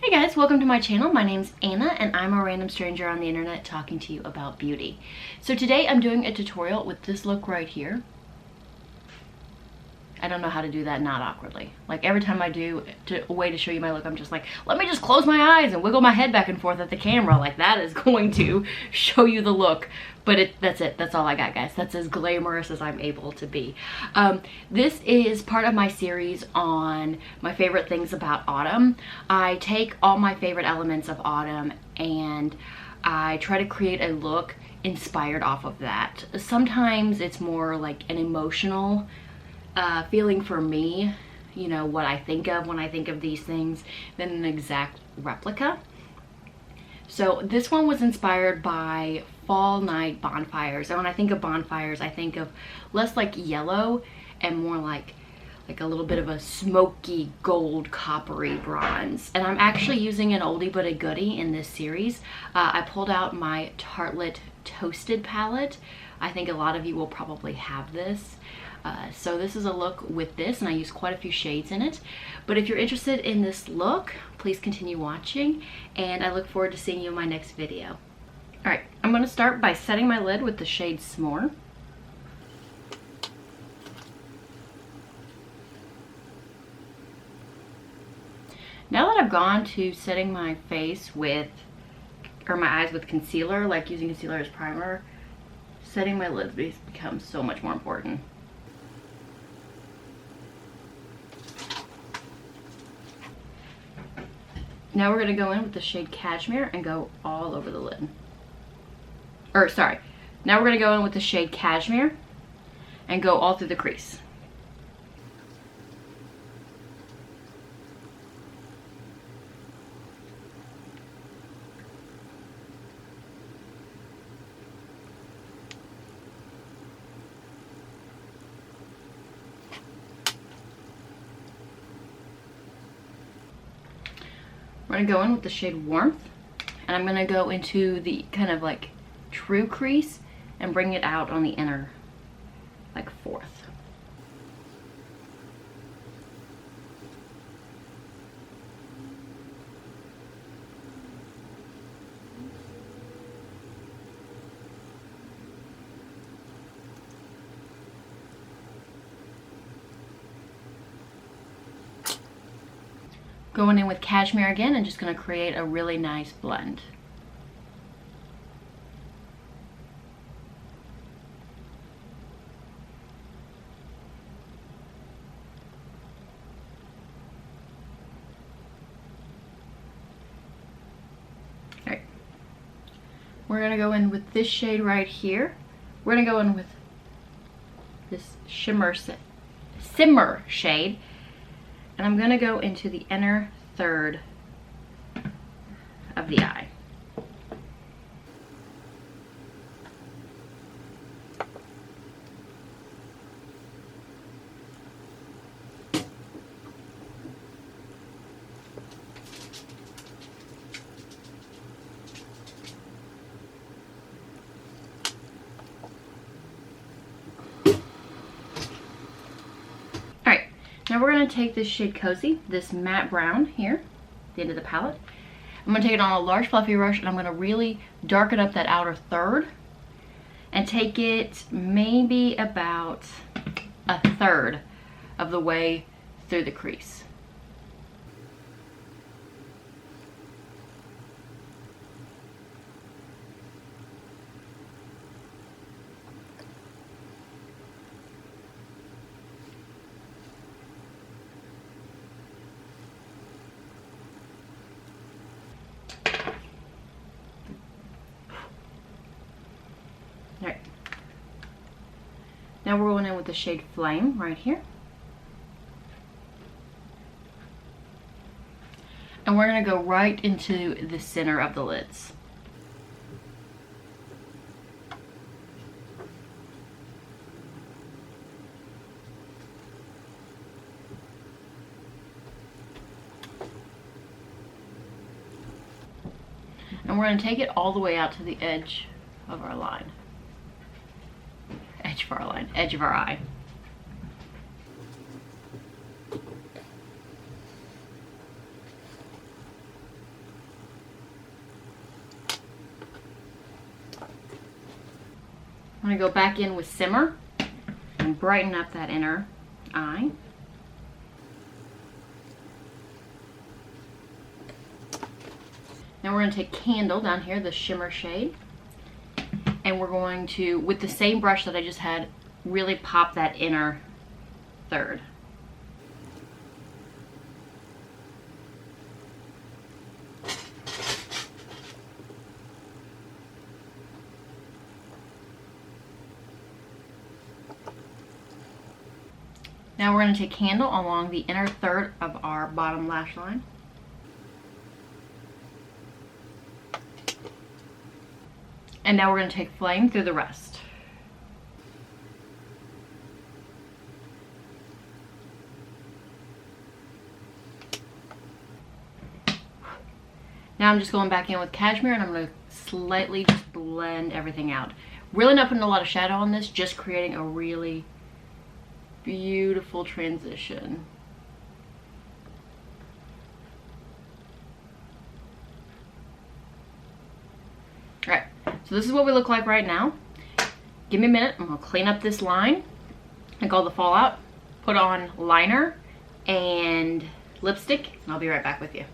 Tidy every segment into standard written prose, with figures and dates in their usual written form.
Hey guys, welcome to my channel. My name's Anna and I'm a random stranger on the internet talking to you about beauty. So today I'm doing a tutorial with this look right here. I don't know how to do that not awkwardly. Like every time I do a way to show you my look, I'm just like, let me just close my eyes and wiggle my head back and forth at the camera. Like that is going to show you the look. But that's it. That's all I got, guys. That's as glamorous as I'm able to be. This is part of my series on my favorite things about autumn. I take all my favorite elements of autumn and I try to create a look inspired off of that. Sometimes it's more like an emotional feeling for me, you know, what I think of when I think of these things, than an exact replica. So this one was inspired by fall night bonfires, and when I think of bonfires I think of less like yellow and more like a little bit of a smoky gold coppery bronze. And I'm actually using an oldie but a goodie in this series. I pulled out my Tarte Toasted palette. I think a lot of you will probably have this. So this is a look with this, and I use quite a few shades in it. But if you're interested in this look, please continue watching, and I look forward to seeing you in my next video. Alright, I'm going to start by setting my lid with the shade S'more. Now that I've gone to setting my face with, or my eyes with concealer, like using concealer as primer, setting my lids becomes so much more important. Now we're going to go in with the shade Cashmere and go all over the lid. Or sorry, now we're going to go in with the shade Cashmere and go all through the crease. We're going to go in with the shade Warmth, and I'm going to go into the kind of like true crease and bring it out on the inner like fourth. Going in with Cashmere again and just going to create a really nice blend. Alright. We're going to go in with this shade right here. We're going to go in with this Simmer shade. And I'm going to go into the inner third of the eye. Now we're going to take this shade Cozy, this matte brown here, at the end of the palette. I'm going to take it on a large fluffy brush and I'm going to really darken up that outer third and take it maybe about a third of the way through the crease. Now we're going in with the shade Flame right here. And we're going to go right into the center of the lids. And we're going to take it all the way out to the edge of our line. Edge of our eye. I'm gonna go back in with Simmer and brighten up that inner eye. Now we're gonna take Candle down here, the shimmer shade, and we're going to, with the same brush that I just had, really pop that inner third. Now we're going to take Candle along the inner third of our bottom lash line. And now we're going to take Flame through the rest. Now I'm just going back in with Cashmere, and I'm going to slightly just blend everything out. Really not putting a lot of shadow on this, just creating a really beautiful transition. Alright, so this is what we look like right now. Give me a minute, I'm going to clean up this line, take all the fallout, put on liner and lipstick, and I'll be right back with you.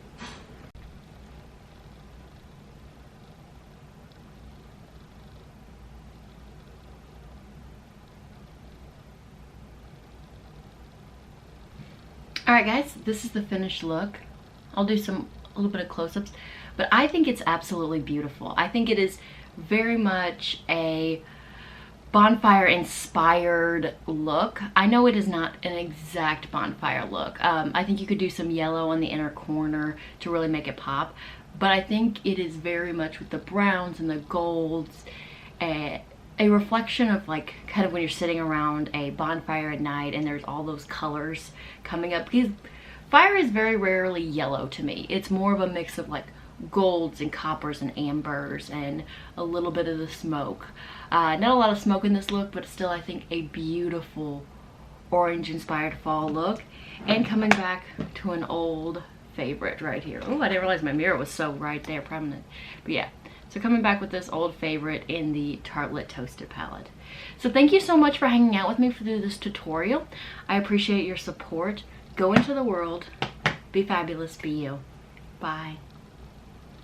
Alright guys, this is the finished look. I'll do a little bit of close-ups, but I think it's absolutely beautiful. I think it is very much a Bonfire inspired look. I know it is not an exact Bonfire look. I think you could do some yellow on the inner corner to really make it pop, but I think it is very much with the browns and the golds, a reflection of like kind of when you're sitting around a bonfire at night and there's all those colors coming up, because fire is very rarely yellow to me. It's more of a mix of like golds and coppers and ambers and a little bit of the smoke. Not a lot of smoke in this look, but still I think a beautiful orange inspired fall look, and coming back to an old favorite right here. Oh, I didn't realize my mirror was so right there prominent, but yeah. So coming back with this old favorite in the Tarte Toasted palette. So thank you so much for hanging out with me through this tutorial. I appreciate your support. Go into the world, be fabulous, be you. Bye.